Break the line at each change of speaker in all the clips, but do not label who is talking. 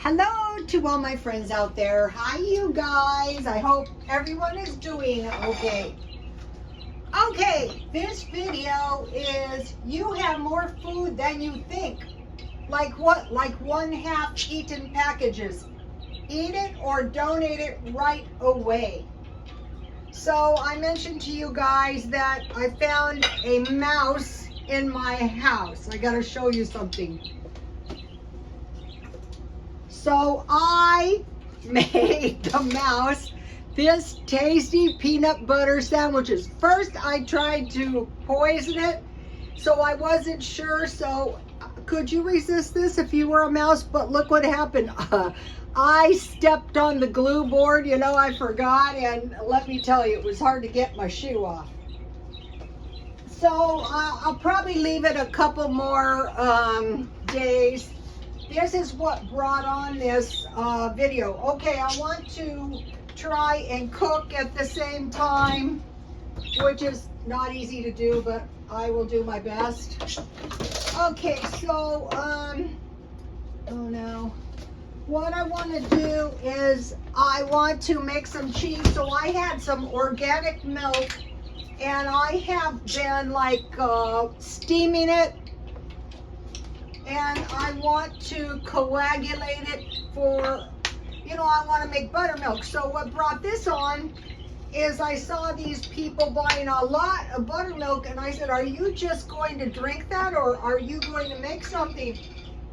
Hello to all my friends out there. Hi, you guys. I hope everyone is doing okay. Okay, this video is you have more food than you think. Like what? Like 1/2 eaten packages. Eat it or donate it right away. So I mentioned to you guys that I found a mouse in my house. I gotta show you something. So I made the mouse this tasty peanut butter sandwiches. First I tried to poison it, so I wasn't sure. So could you resist this if you were a mouse? But look what happened. I stepped on the glue board, I forgot, and let me tell you, it was hard to get my shoe off. So I'll probably leave it a couple more days. This is what brought on this video. Okay, I want to try and cook at the same time, which is not easy to do, but I will do my best. Okay, so, oh no. What I want to do is I want to make some cheese. So I had some organic milk, and I have been like steaming it. And I want to coagulate it for, I want to make buttermilk. So what brought this on is I saw these people buying a lot of buttermilk, and I said, are you just going to drink that, or are you going to make something?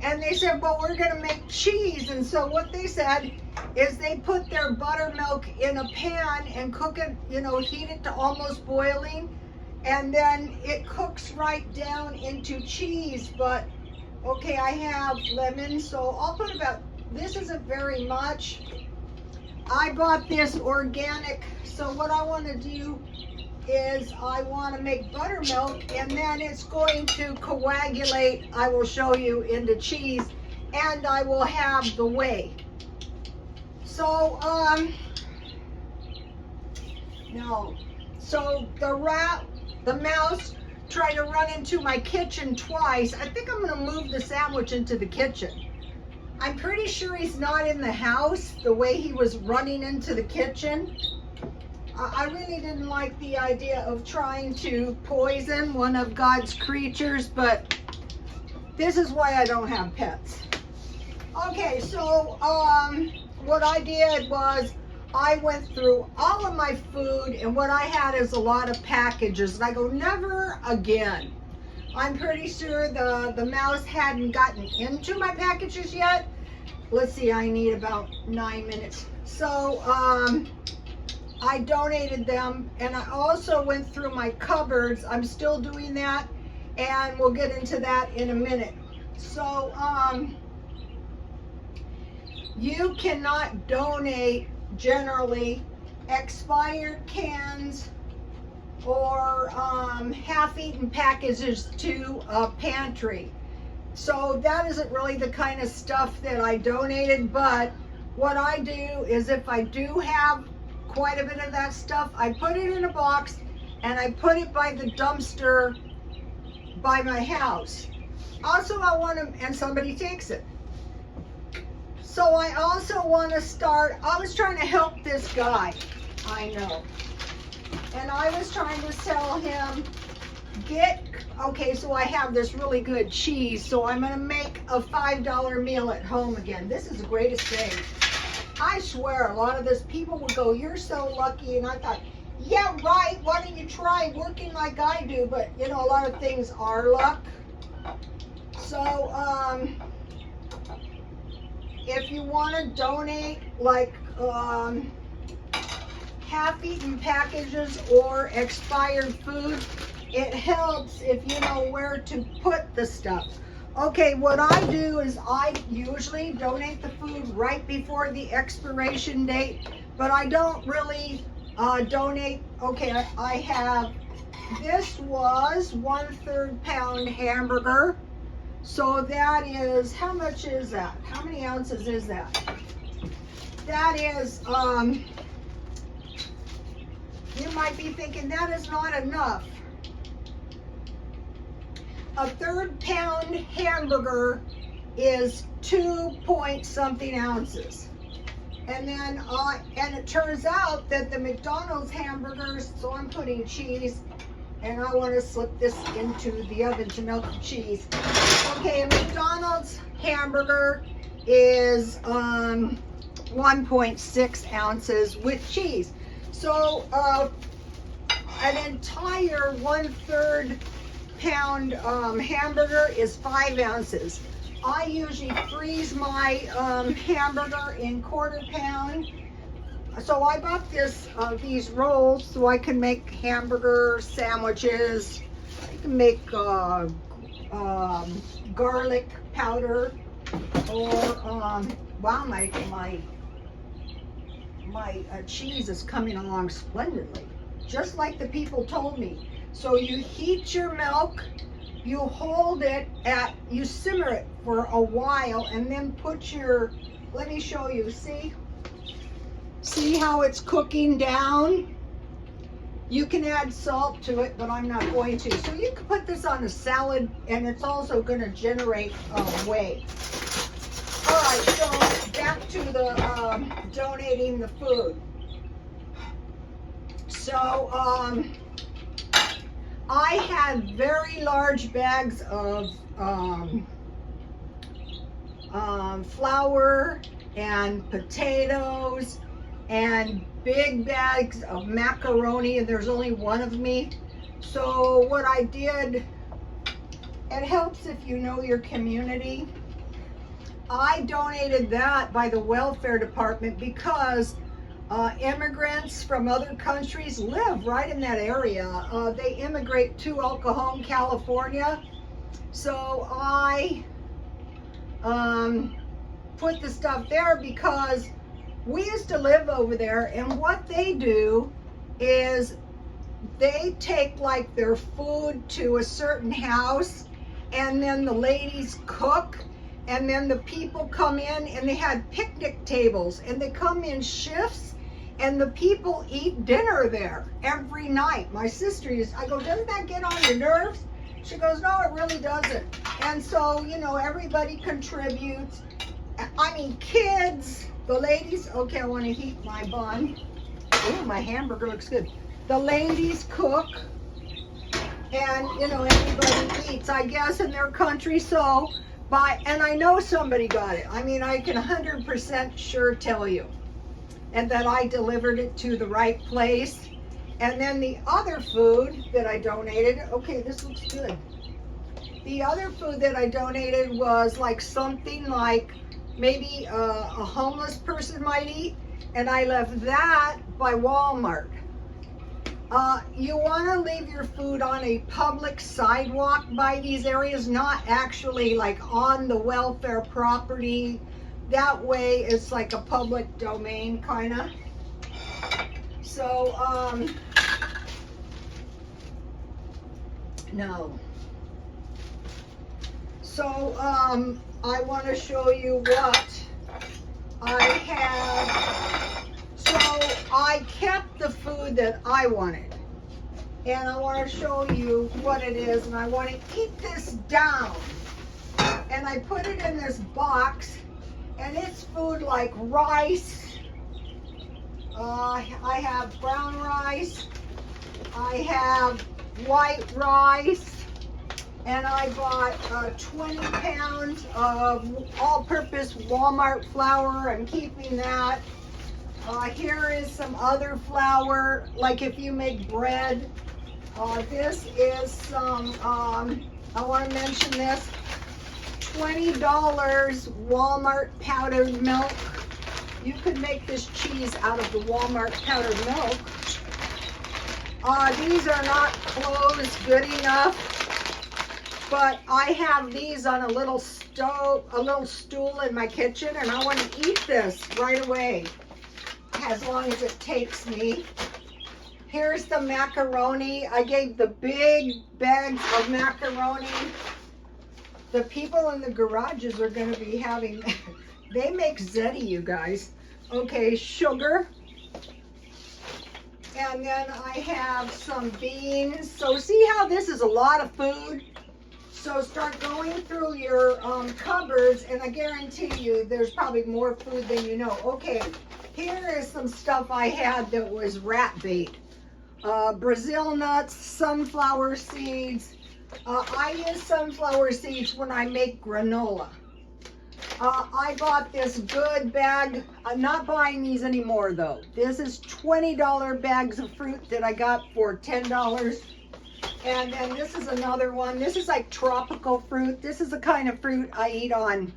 And they said, well, we're going to make cheese. And so what they said is they put their buttermilk in a pan and cook it, heat it to almost boiling, and then it cooks right down into cheese. But okay, I have lemon, so I'll put this isn't very much. I bought this organic, so what I want to do is I want to make buttermilk, and then it's going to coagulate, I will show you, into cheese, and I will have the whey. So, no. So the mouse tried to run into my kitchen twice. I think I'm going to move the sandwich into the kitchen. I'm pretty sure he's not in the house the way he was running into the kitchen. I really didn't like the idea of trying to poison one of God's creatures, but this is why I don't have pets. Okay, so what I did was I went through all of my food, and what I had is a lot of packages. And I go, never again. I'm pretty sure the mouse hadn't gotten into my packages yet. Let's see, I need about 9 minutes. So I donated them, and I also went through my cupboards. I'm still doing that, and we'll get into that in a minute. So you cannot donate generally expired cans or half-eaten packages to a pantry. So that isn't really the kind of stuff that I donated, but what I do is if I do have quite a bit of that stuff, I put it in a box and I put it by the dumpster by my house. Also, and somebody takes it. So I also want to I was trying to help this guy, I know. And I was trying to tell him, okay, so I have this really good cheese, so I'm going to make a $5 meal at home again. This is the greatest thing. I swear, a lot of this people would go, you're so lucky. And I thought, yeah, right, why don't you try working like I do? But, a lot of things are luck. So, if you want to donate like half-eaten packages or expired food, it helps if you know where to put the stuff. Okay, what I do is I usually donate the food right before the expiration date, but I don't really donate. Okay, I have, this was 1/3 pound hamburger. So that is, how much is that? How many ounces is that? That is, you might be thinking that is not enough. A 1/3 pound hamburger is 2 point something ounces. And then, and it turns out that the McDonald's hamburgers, so I'm putting cheese, and I want to slip this into the oven to melt the cheese. Okay, a McDonald's hamburger is 1.6 ounces with cheese. So an entire 1/3 pound hamburger is 5 ounces. I usually freeze my hamburger in 1/4 pound. So I bought these rolls so I can make hamburger sandwiches. I can make garlic powder, or wow, my cheese is coming along splendidly, just like the people told me. So you heat your milk, you hold it you simmer it for a while, and then put your, let me show you, see how it's cooking down? You can add salt to it, but I'm not going to. So you can put this on a salad, and it's also going to generate whey. All right, so back to the donating the food. So I had very large bags of flour and potatoes and big bags of macaroni, and there's only one of me. So what I did, it helps if you know your community. I donated that by the welfare department because immigrants from other countries live right in that area. They immigrate to El Cajon, California. So I put the stuff there because we used to live over there, and what they do is they take like their food to a certain house, and then the ladies cook, and then the people come in, and they had picnic tables, and they come in shifts, and the people eat dinner there every night. My sister I go, doesn't that get on your nerves? She goes, no, it really doesn't. And so, you know, everybody contributes. I mean, kids, the ladies, okay, I want to heat my bun. Oh, my hamburger looks good. The ladies cook, and, you know, everybody eats, I guess, in their country. So, and I know somebody got it. I mean, I can 100% sure tell you. And that I delivered it to the right place. And then the other food that I donated, okay, this looks good. The other food that I donated was like something like maybe a homeless person might eat, and I left that by Walmart. You want to leave your food on a public sidewalk by these areas, not actually like on the welfare property. That way it's like a public domain kind of. So, no. So, I want to show you what I have. So, I kept the food that I wanted. And I want to show you what it is. And I want to eat this down. And I put it in this box. And it's food like rice. I have brown rice. I have white rice. And I bought 20 pounds of all-purpose Walmart flour. I'm keeping that. Here is some other flour, like if you make bread. This is some, I want to mention this, $20 Walmart powdered milk. You could make this cheese out of the Walmart powdered milk. These are not closed good enough, but I have these on a little stove, a little stool in my kitchen, and I want to eat this right away, as long as it takes me. Here's the macaroni. I gave the big bags of macaroni. The people in the garages are going to be having, they make ziti, you guys. Okay, sugar. And then I have some beans. So see how this is a lot of food? So start going through your cupboards, and I guarantee you there's probably more food than you know. Okay, here is some stuff I had that was rat bait. Brazil nuts, sunflower seeds. I use sunflower seeds when I make granola. I bought this good bag. I'm not buying these anymore though. This is $20 bags of fruit that I got for $10. And then this is another one. This is like tropical fruit. This is the kind of fruit I eat on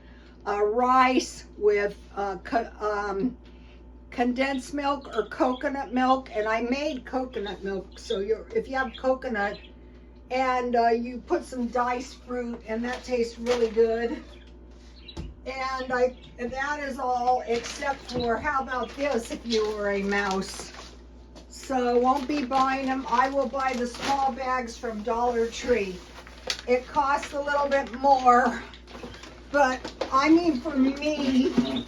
rice with condensed milk or coconut milk. And I made coconut milk. So if you have coconut and you put some diced fruit, and that tastes really good. And that is all except for, how about this if you were a mouse? So won't be buying them. I will buy the small bags from Dollar Tree. It costs a little bit more, but I mean, for me,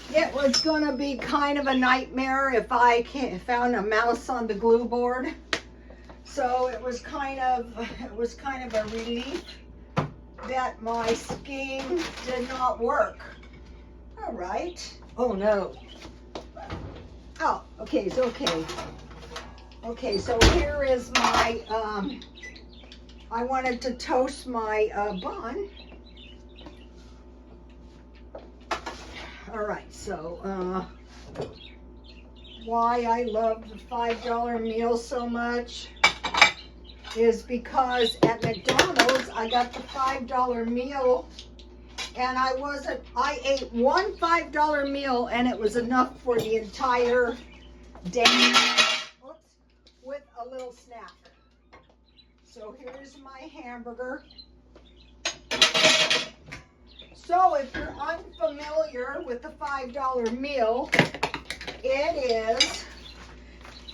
it was gonna be kind of a nightmare if I found a mouse on the glue board. So it was kind of a relief that my scheme did not work. All right. Oh no. Oh, okay, it's okay. Okay, so here is my, I wanted to toast my bun. All right, so why I love the $5 meal so much is because at McDonald's I got the $5 meal, and I ate one $5 meal and it was enough for the entire day. Oops, with a little snack. So here's my hamburger. So if you're unfamiliar with the $5 meal, it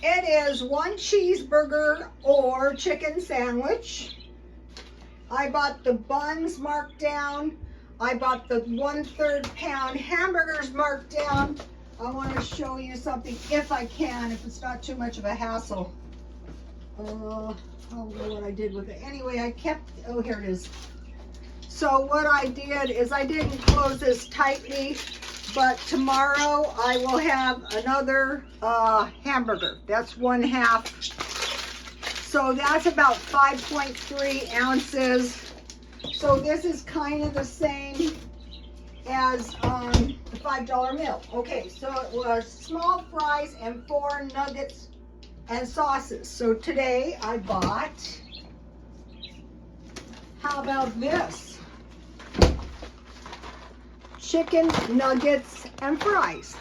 is one cheeseburger or chicken sandwich. I bought the buns marked down. I bought the 1/3 pound hamburgers marked down. I want to show you something if I can, if it's not too much of a hassle. I don't know what I did with it. Anyway, oh, here it is. So what I did is I didn't close this tightly, but tomorrow I will have another hamburger. That's 1/2. So that's about 5.3 ounces. So this is kind of the same as the $5 meal. Okay, so it was small fries and 4 nuggets and sauces. So today I bought, how about this? Chicken nuggets and fries.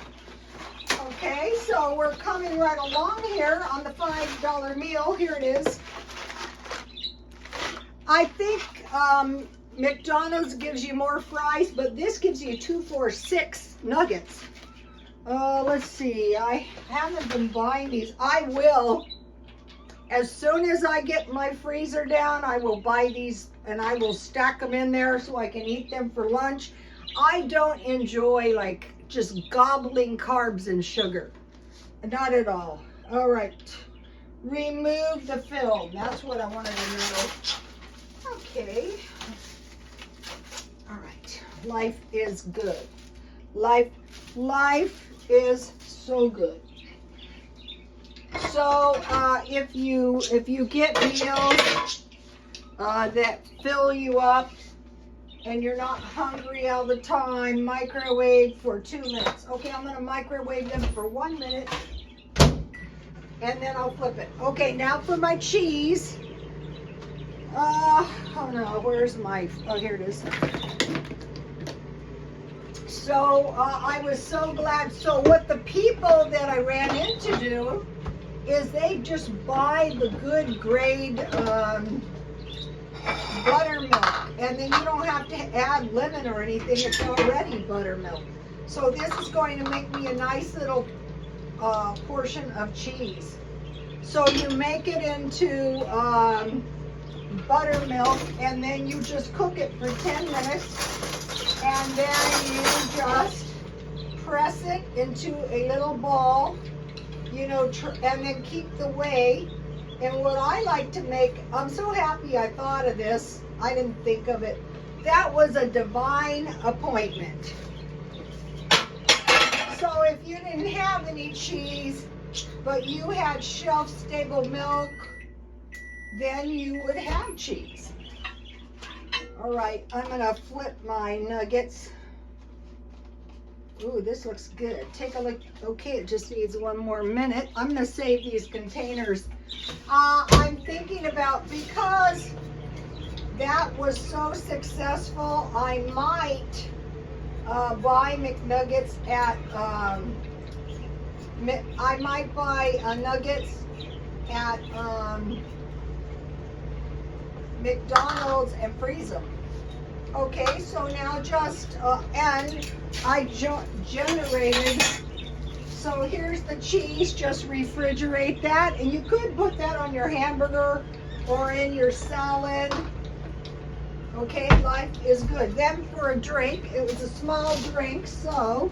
Okay, so we're coming right along here on the $5 meal. Here it is. I think McDonald's gives you more fries, but this gives you 2, 4, 6 nuggets. Let's see, I haven't been buying these. I will, as soon as I get my freezer down, I will buy these and I will stack them in there so I can eat them for lunch. I don't enjoy like just gobbling carbs and sugar. Not at all. All right. Remove the film. That's what I wanted to know. Okay. All right. Life is good. Life is so good. So if you get meals that fill you up and you're not hungry all the time, microwave for 2 minutes. Okay, I'm gonna microwave them for 1 minute and then I'll flip it. Okay, now for my cheese. Oh no, where's my, oh, here it is. So I was so glad. So what the people that I ran into do is they just buy the good grade buttermilk, and then you don't have to add lemon or anything. It's already buttermilk. So this is going to make me a nice little portion of cheese. So you make it into buttermilk, and then you just cook it for 10 minutes, and then you just press it into a little ball, you know, and then keep the whey And what I like to make, I'm so happy I thought of this. I didn't think of it. That was a divine appointment. So if you didn't have any cheese, but you had shelf-stable milk, then you would have cheese. All right, I'm gonna flip my nuggets. Ooh, this looks good. Take a look. Okay, it just needs one more minute. I'm gonna save these containers. I'm thinking about, because that was so successful, I might buy McNuggets at, I might buy nuggets at McDonald's and freeze them. Okay, so now just, and I generated, so here's the cheese, just refrigerate that, and you could put that on your hamburger or in your salad. Okay, life is good. Then for a drink, it was a small drink, so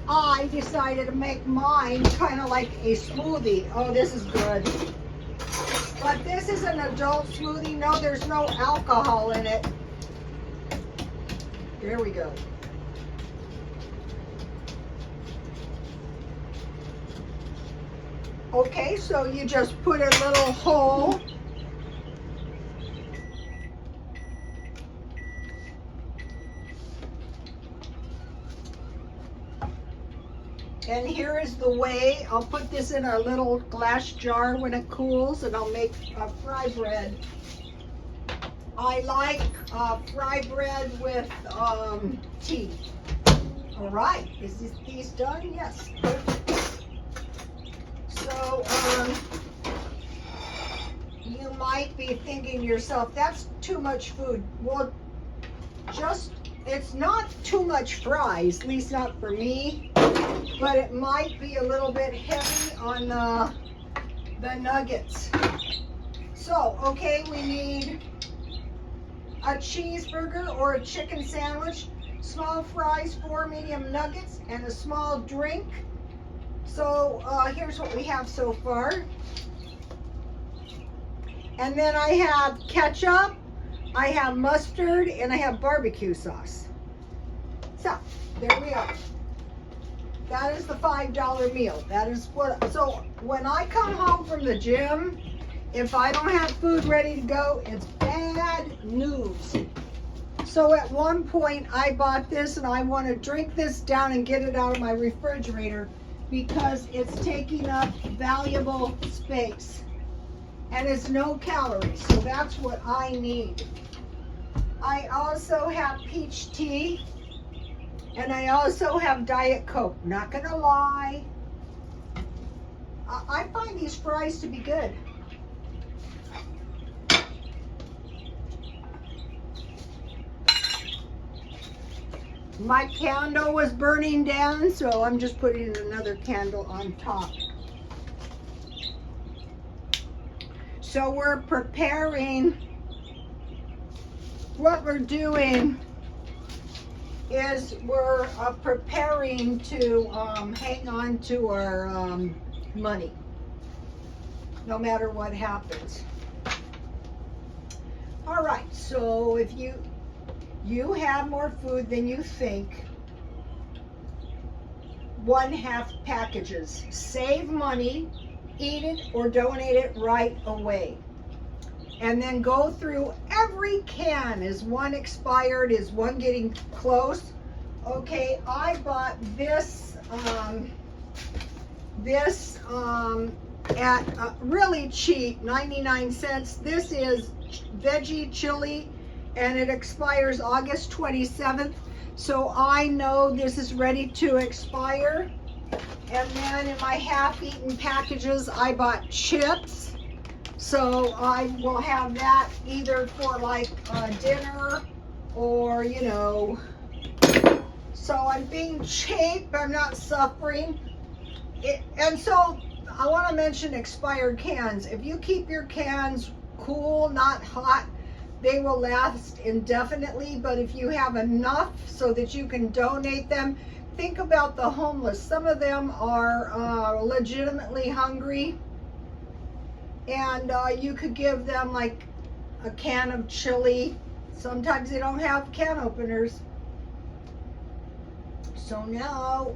I decided to make mine kind of like a smoothie. Oh, this is good. But this is an adult smoothie. No, there's no alcohol in it. There we go. Okay, so you just put a little hole. And here is the way. I'll put this in a little glass jar when it cools, and I'll make fry bread. I like fry bread with tea. All right, is these done? Yes. So you might be thinking to yourself, that's too much food. Well, it's not too much fries, at least not for me, but it might be a little bit heavy on the nuggets. So, okay, we need a cheeseburger or a chicken sandwich, small fries, 4 medium nuggets, and a small drink. So here's what we have so far. And then I have ketchup, I have mustard, and I have barbecue sauce. So there we are. That is the $5 meal. That is what, so when I come home from the gym, if I don't have food ready to go, it's bad news. So at one point I bought this, and I want to drink this down and get it out of my refrigerator because it's taking up valuable space. And it's no calories, so that's what I need. I also have peach tea, and I also have Diet Coke. Not gonna lie, I find these fries to be good. My candle was burning down, so I'm just putting another candle on top. So we're preparing, what we're doing is we're preparing to hang on to our money, no matter what happens. All right, so if you have more food than you think, 1/2 packages. Save money, eat it or donate it right away. And then go through every can. Is one expired? Is one getting close? Okay, I bought this at really cheap, 99 cents. This is veggie chili, and it expires August 27th. So I know this is ready to expire. And then in my half-eaten packages, I bought chips. So I will have that either for like dinner or, you know. So I'm being cheap, I'm not suffering. And so I want to mention expired cans. If you keep your cans cool, not hot, they will last indefinitely. But if you have enough so that you can donate them, think about the homeless. Some of them are legitimately hungry. And you could give them like a can of chili. Sometimes they don't have can openers. So now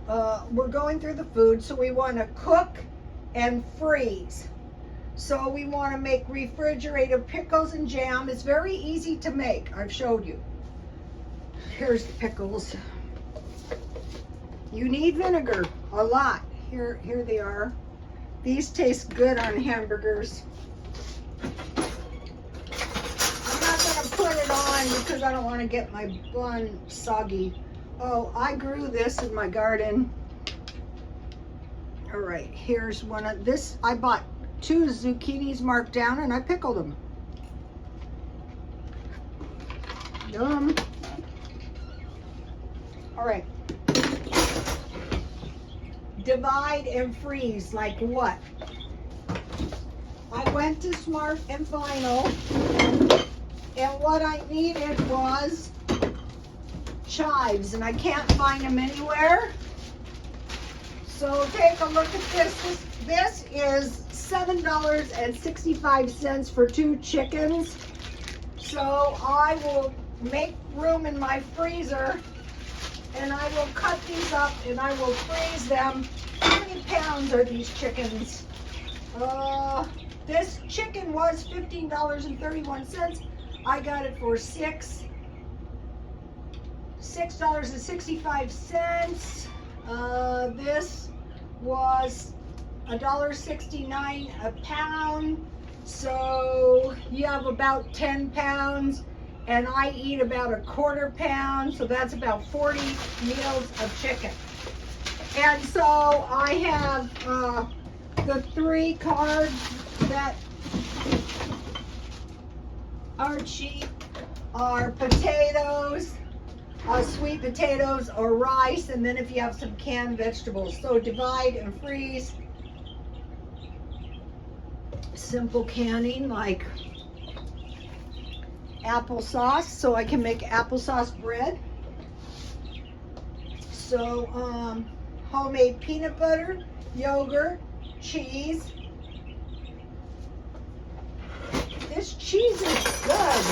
we're going through the food. So we want to cook and freeze. So we want to make refrigerated pickles and jam. It's very easy to make. I've showed you. Here's the pickles. You need vinegar, a lot. Here they are. These taste good on hamburgers. I'm not going to put it on because I don't want to get my bun soggy. Oh, I grew this in my garden. All right, here's one of this. I bought 2 zucchinis marked down and I pickled them. Yum. All right. Divide and freeze, like what? I went to Smart and Final, and what I needed was chives, and I can't find them anywhere. So take a look at this. This is $7.65 for 2 chickens. So I will make room in my freezer, and I will cut these up and I will freeze them. How many pounds are these chickens? This chicken was $15.31. I got it for $6.65. This was $1.69 a pound. So you have about 10 pounds. And I eat about a 1/4 pound, so that's about 40 meals of chicken. And so I have the 3 carbs that are cheap are potatoes, sweet potatoes or rice, and then if you have some canned vegetables. So divide and freeze. Simple canning like applesauce, so I can make applesauce bread. So homemade peanut butter, yogurt, cheese. This cheese is good.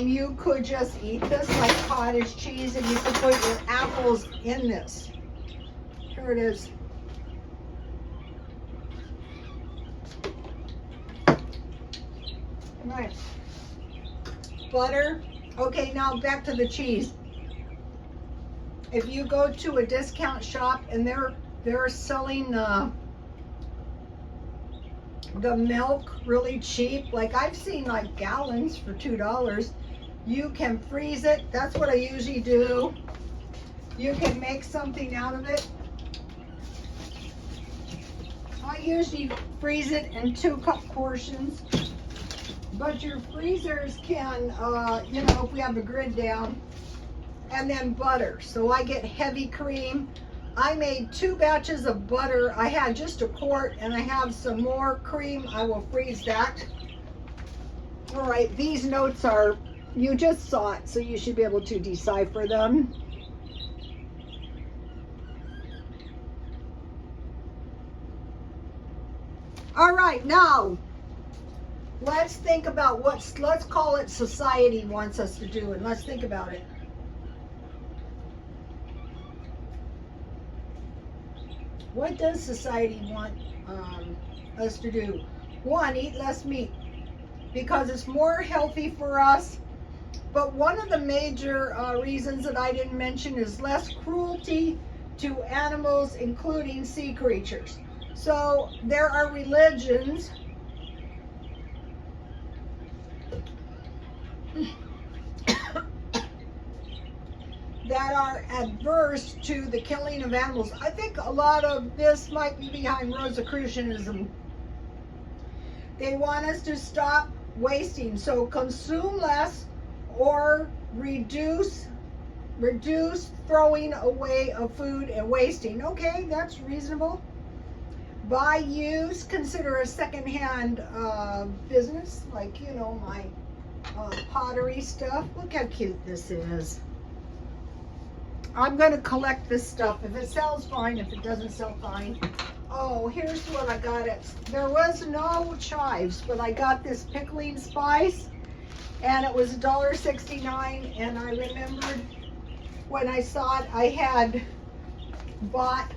You could just eat this like cottage cheese, and you could put your apples in this. Here it is. Right. Butter. Okay, now back to the cheese. If you go to a discount shop and they're selling the milk really cheap, like I've seen like gallons for $2. You can freeze it. That's what I usually do. You can make something out of it. I usually freeze it in 2-cup portions. But your freezers can, you know, if we have the grid down, and then butter. So I get heavy cream. I made 2 batches of butter. I had just a quart, and I have some more cream. I will freeze that. All right, these notes are, you just saw it, so you should be able to decipher them. All right, now, let's think about let's call it society wants us to do, and let's think about it. What does society want us to do? 1, eat less meat because it's more healthy for us. But one of the major reasons that I didn't mention is less cruelty to animals, including sea creatures. So there are religions that are adverse to the killing of animals. I think a lot of this might be behind Rosicrucianism. They want us to stop wasting, so consume less or reduce throwing away of food and wasting. Okay, that's reasonable. Buy used, consider a secondhand business, like, you know, my pottery stuff. Look how cute this is. I'm going to collect this stuff. If it sells, fine. If it doesn't sell, fine. Oh, here's what I got. There was no chives, but I got this pickling spice, and it was $1.69. And I remembered when I saw it, I had bought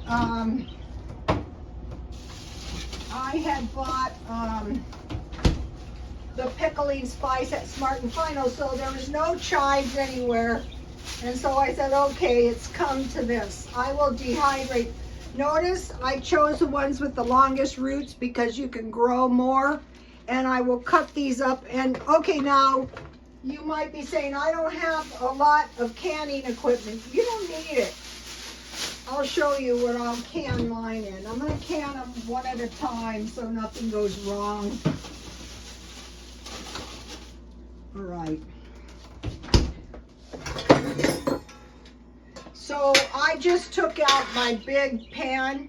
the pickling spice at Smart and Final, so there was no chives anywhere. And so I said, okay, it's come to this. I will dehydrate. Notice I chose the ones with the longest roots because you can grow more. And I will cut these up. And okay, now you might be saying, I don't have a lot of canning equipment. You don't need it. I'll show you what I'll can mine in. I'm going to can them one at a time so nothing goes wrong. All right. So I just took out my big pan.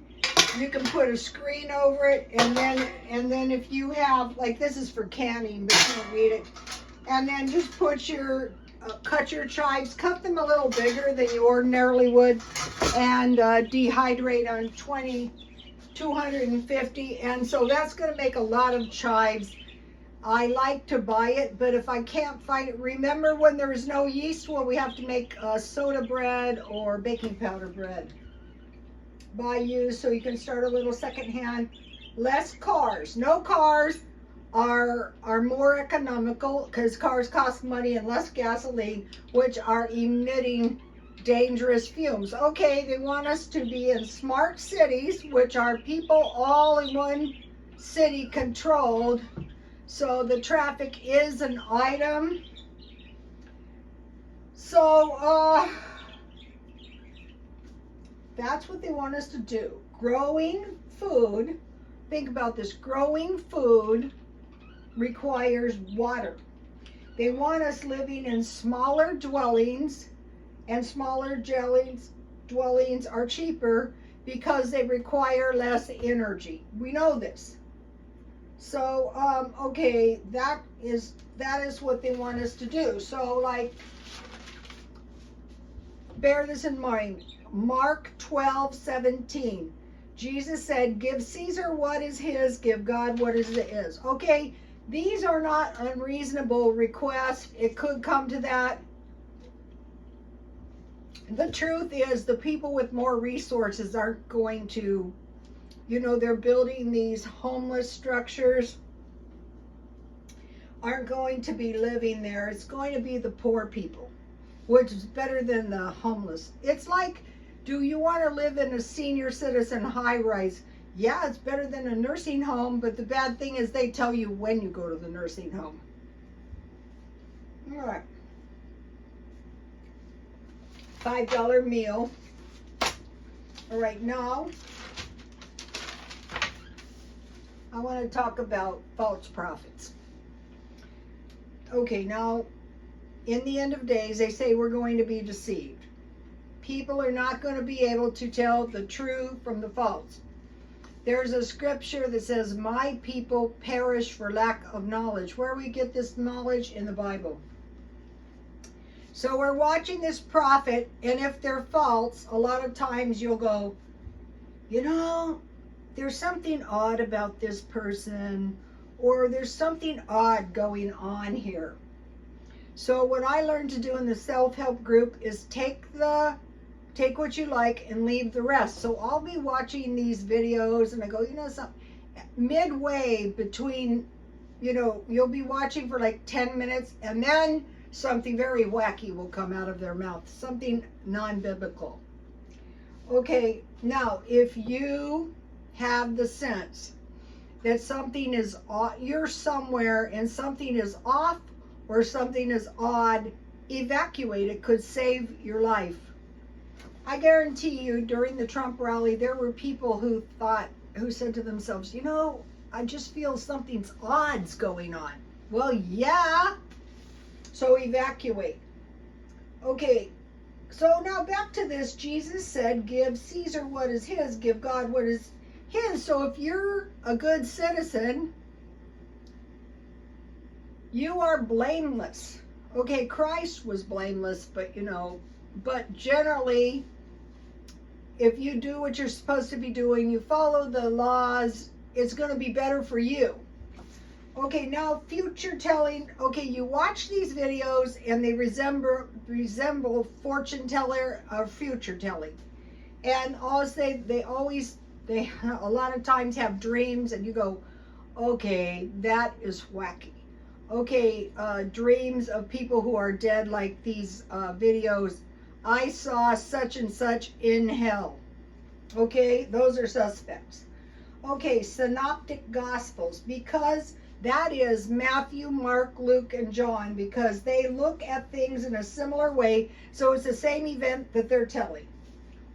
You can put a screen over it, and then if you have, like, this is for canning, but you don't need it. And then just put your cut your chives, cut them a little bigger than you ordinarily would, and dehydrate on 250. And so that's going to make a lot of chives. I like to buy it, but if I can't find it, remember when there is no yeast, well, we have to make soda bread or baking powder bread by you, so you can start a little secondhand. Less cars. No cars are more economical because cars cost money, and less gasoline, which are emitting dangerous fumes. Okay, they want us to be in smart cities, which are people all in one city controlled. So the traffic is an item. So that's what they want us to do. Growing food, think about this, growing food requires water. They want us living in smaller dwellings, and smaller dwellings are cheaper because they require less energy. We know this. So, okay, that is what they want us to do. So, like, bear this in mind. Mark 12:17. Jesus said, give Caesar what is his, give God what is his. Okay, these are not unreasonable requests. It could come to that. The truth is, the people with more resources aren't going to, you know, they're building these homeless structures, aren't going to be living there. It's going to be the poor people, which is better than the homeless. It's like, do you want to live in a senior citizen high rise? Yeah, it's better than a nursing home, but the bad thing is they tell you when you go to the nursing home. All right. $5 meal. All right, now I want to talk about false prophets. Okay, now in the end of days, they say we're going to be deceived. People are not going to be able to tell the true from the false. There's a scripture that says, my people perish for lack of knowledge. Where we get this knowledge? In the Bible. So we're watching this prophet, and if they're false, a lot of times you'll go, you know, there's something odd about this person, or there's something odd going on here. So what I learned to do in the self-help group is take what you like and leave the rest. So I'll be watching these videos, and I go, you know, midway between, you know, you'll be watching for like 10 minutes, and then something very wacky will come out of their mouth, something non-biblical. Okay, now if you have the sense that something is off, you're somewhere and something is off or something is odd, evacuate. It could save your life. I guarantee you, during the Trump rally, there were people who said to themselves, you know, I just feel something's odd's going on. Well, yeah. So evacuate. Okay, so now back to this. Jesus said, give Caesar what is his, give God what is his. So if you're a good citizen, you are blameless. Okay, Christ was blameless, but you know, but generally, if you do what you're supposed to be doing, you follow the laws, it's going to be better for you. Okay, now future telling. Okay, you watch these videos and they resemble fortune teller or future telling. And also they a lot of times have dreams and you go, okay, that is wacky. Okay, dreams of people who are dead, like these videos. I saw such and such in hell. Okay, those are suspects. Okay, synoptic gospels, because that is Matthew, Mark, Luke, and John, because they look at things in a similar way, so it's the same event that they're telling,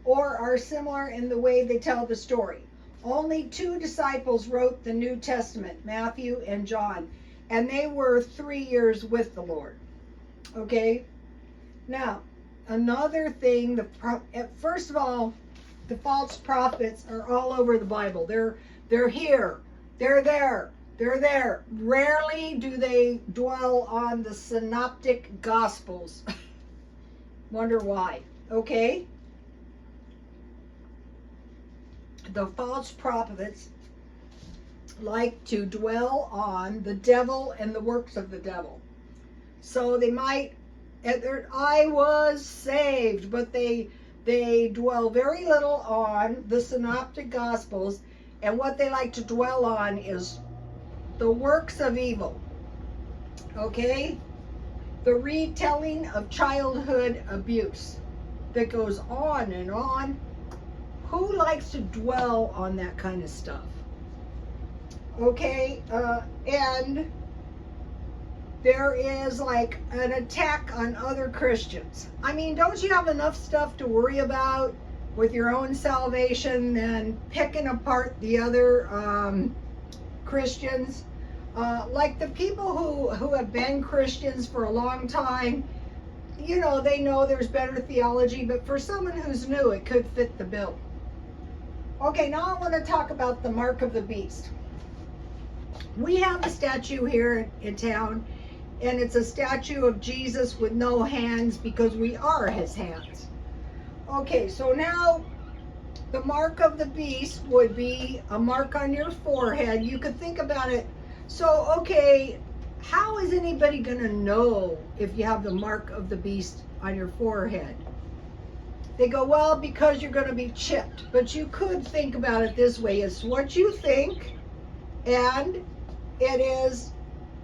or are similar in the way they tell the story. Only 2 disciples wrote the New Testament, Matthew and John, and they were 3 years with the Lord. Okay? Now, another thing, first of all, the false prophets are all over the Bible. They're here, they're there, they're there. Rarely do they dwell on the synoptic gospels. Wonder why. Okay? The false prophets like to dwell on the devil and the works of the devil. So they might, I was saved, but they dwell very little on the synoptic gospels, and what they like to dwell on is the works of evil. Okay? The retelling of childhood abuse that goes on and on. Who likes to dwell on that kind of stuff? Okay, and there is like an attack on other Christians. I mean, don't you have enough stuff to worry about with your own salvation than picking apart the other Christians? Like the people who have been Christians for a long time, you know, they know there's better theology, but for someone who's new, it could fit the bill. Okay, now I want to talk about the mark of the beast. We have a statue here in town, and it's a statue of Jesus with no hands because we are his hands. Okay, so now the mark of the beast would be a mark on your forehead. You could think about it. So, okay, how is anybody going to know if you have the mark of the beast on your forehead? They go, well, because you're going to be chipped. But you could think about it this way. It's what you think, and it is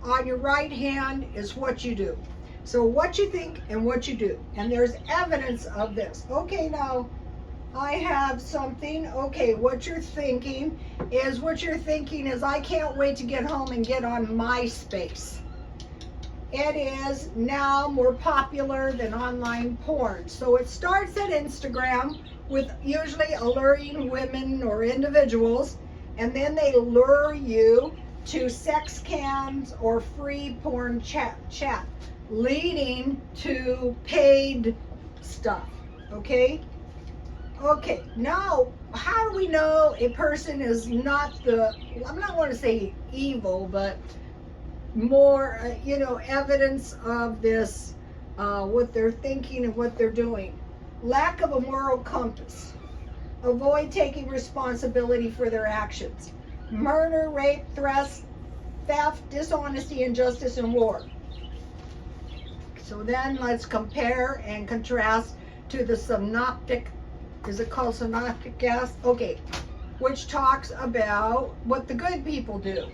on your right hand is what you do. So what you think and what you do. And there's evidence of this. Okay, now I have something. Okay, what you're thinking is I can't wait to get home and get on MySpace. It is now more popular than online porn. So it starts at Instagram with usually alluring women or individuals, and then they lure you to sex cams or free porn chat, leading to paid stuff. Okay? Okay, now how do we know a person is not I'm not going to say evil, but more, evidence of this, what they're thinking and what they're doing. Lack of a moral compass. Avoid taking responsibility for their actions. Murder, rape, theft, dishonesty, injustice, and war. So then let's compare and contrast to the synoptic, is it called synoptic gas? Okay, which talks about what the good people do,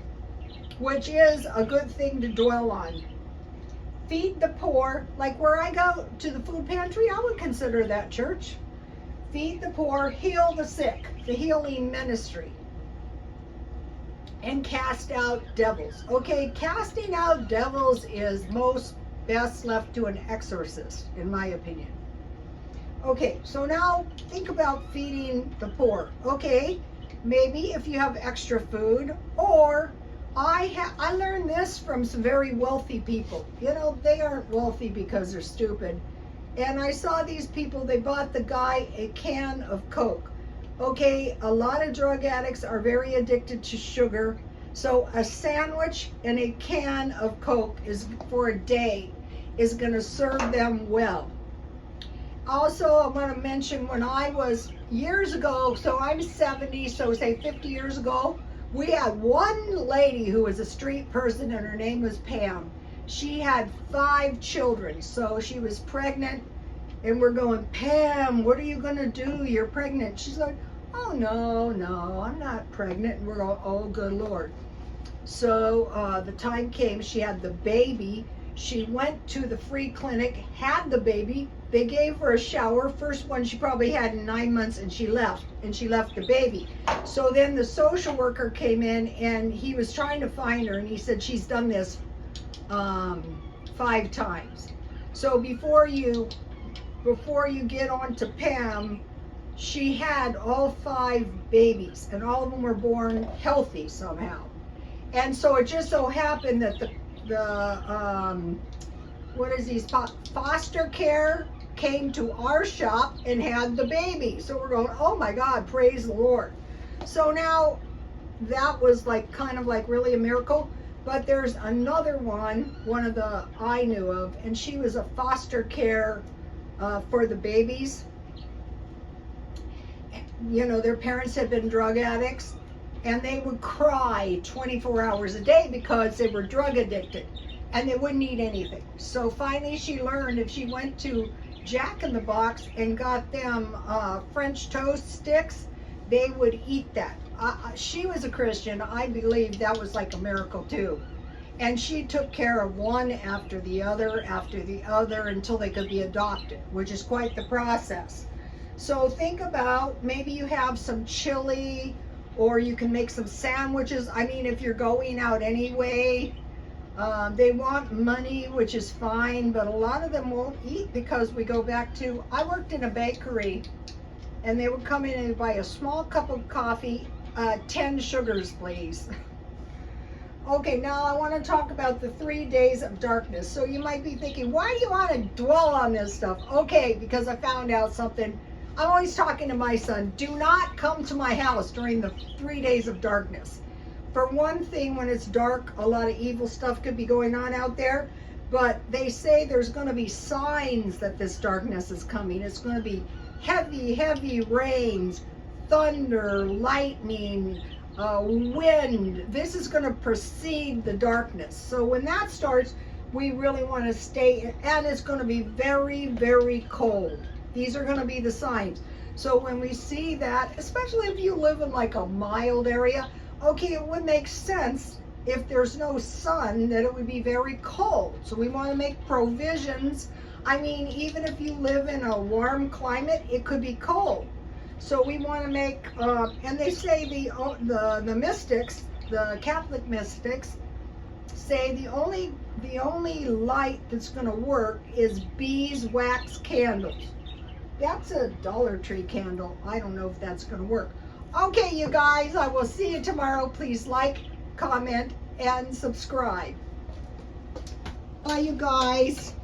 which is a good thing to dwell on. Feed the poor, like where I go to the food pantry, I would consider that church. Feed the poor, heal the sick, the healing ministry. And cast out devils. Okay, casting out devils is best left to an exorcist, in my opinion. Okay, so now think about feeding the poor. Okay, maybe if you have extra food, or I learned this from some very wealthy people. They aren't wealthy because they're stupid. And I saw these people, they bought the guy a can of Coke. Okay, a lot of drug addicts are very addicted to sugar. So a sandwich and a can of Coke is for a day is going to serve them well. Also, I want to mention when I was years ago, so I'm 70, so say 50 years ago, we had one lady who was a street person and her name was Pam. She had 5 children, so she was pregnant and we're going, Pam, what are you going to do? You're pregnant. She's like, oh, no, I'm not pregnant. And we're going, oh, good Lord. So the time came, she had the baby. She went to the free clinic, had the baby. They gave her a shower. First one she probably had in 9 months, and she left. And she left the baby. So then the social worker came in, and he was trying to find her, and he said she's done this 5 times. So before you get on to Pam, she had all 5 babies, and all of them were born healthy somehow. And so it just so happened that foster care came to our shop and had the baby. So we're going, oh my God, praise the Lord. So now that was like kind of like really a miracle. But there's another one of the I knew of, and she was a foster care for the babies. You know, their parents had been drug addicts, and they would cry 24 hours a day because they were drug addicted, and they wouldn't eat anything. So finally she learned if she went to Jack in the Box and got them French toast sticks, they would eat that. She was a Christian. I believe that was like a miracle too. And she took care of one after the other until they could be adopted, which is quite the process. So think about, maybe you have some chili, or you can make some sandwiches. I mean, if you're going out anyway, they want money, which is fine, but a lot of them won't eat because we go back to, I worked in a bakery, and they would come in and buy a small cup of coffee, 10 sugars, please. Okay, now I want to talk about the 3 days of darkness. So you might be thinking, why do you want to dwell on this stuff? Okay, because I found out something. I'm always talking to my son, do not come to my house during the 3 days of darkness. For one thing, when it's dark, a lot of evil stuff could be going on out there, but they say there's going to be signs that this darkness is coming. It's going to be heavy rains, thunder, lightning, wind. This is going to precede the darkness. So when that starts, we really want to stay, and it's going to be very cold. These are going to be the signs. So when we see that, especially if you live in like a mild area, okay, it would make sense if there's no sun that it would be very cold. So we want to make provisions. I mean, even if you live in a warm climate, it could be cold. So we want to make, and they say the mystics, the Catholic mystics, say the only light that's going to work is beeswax candles. That's a Dollar Tree candle. I don't know if that's going to work. Okay, you guys, I will see you tomorrow. Please like, comment, and subscribe. Bye, you guys.